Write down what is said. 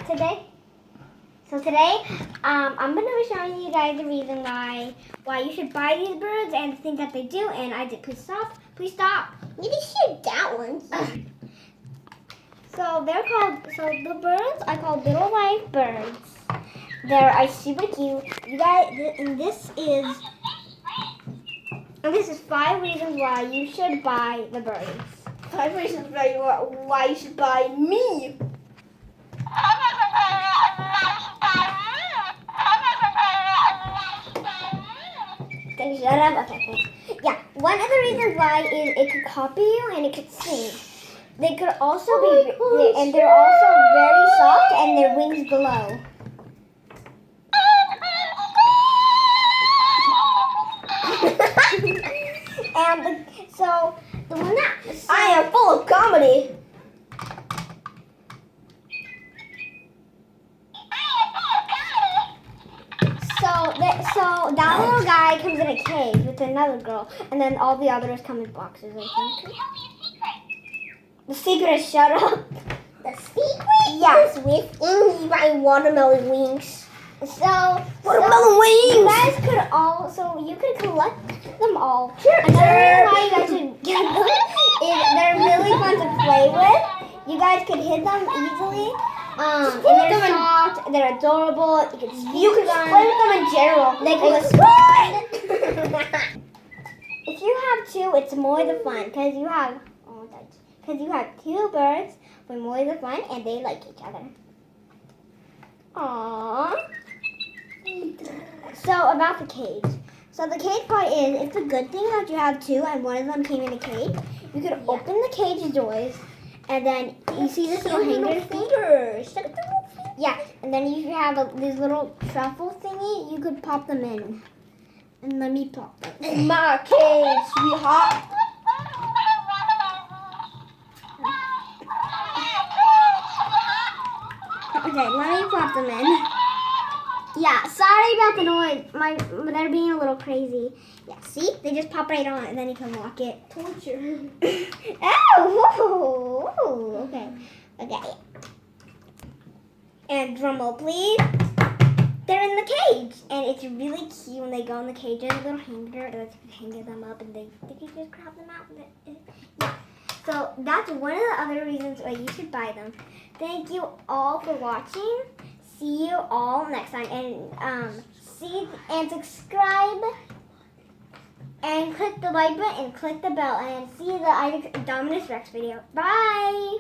today, I'm gonna be showing you guys the reason why you should buy these birds and the things that they do. And I did. Please stop. Please stop. You just shoot that one. So they're called. So the birds are called little live birds. They're super cute. You guys, and this is 5 reasons why you should buy the birds. 5 reasons why you should buy me. Okay, shut up. Okay. Yeah, one of the reasons why is it could copy you and it could sing. They could also and they're also very soft and their wings glow. And so the one that I am full of comedy. So that little guy comes in a cage with another girl, and then all the others come in boxes, I think. The secret is shut up. The secret is within my watermelon wings. Watermelon wings! You guys could you could collect them all. Sure. Another reason why you guys should get them is they're really fun to play with. You guys could hit them easily. And they're soft, they're adorable. You can play with them in general. They can If you have 2, it's more the fun because you have 2 birds with more the fun and they like each other. Aww. So about the cage. So the cage part is it's a good thing that you have 2 and one of them came in a cage. You could open the cage doors. And then you see this little hanger thing? Yeah, and then you have this little truffle thingy. You could pop them in. And let me pop them in. My cage, sweetheart. Okay, let me pop them in. Yeah, sorry about the noise. They're being a little crazy. Yeah, see? They just pop right on and then you can lock it. Torture. Oh, okay. And drum roll, please. They're in the cage, and it's really cute when they go in the cage. There's a little hanger that you can hang them up, and they can just grab them out. Yeah. So that's one of the other reasons why you should buy them. Thank you all for watching. See you all next time, and subscribe. And click the like button and click the bell and see the Dominus Rex video. Bye!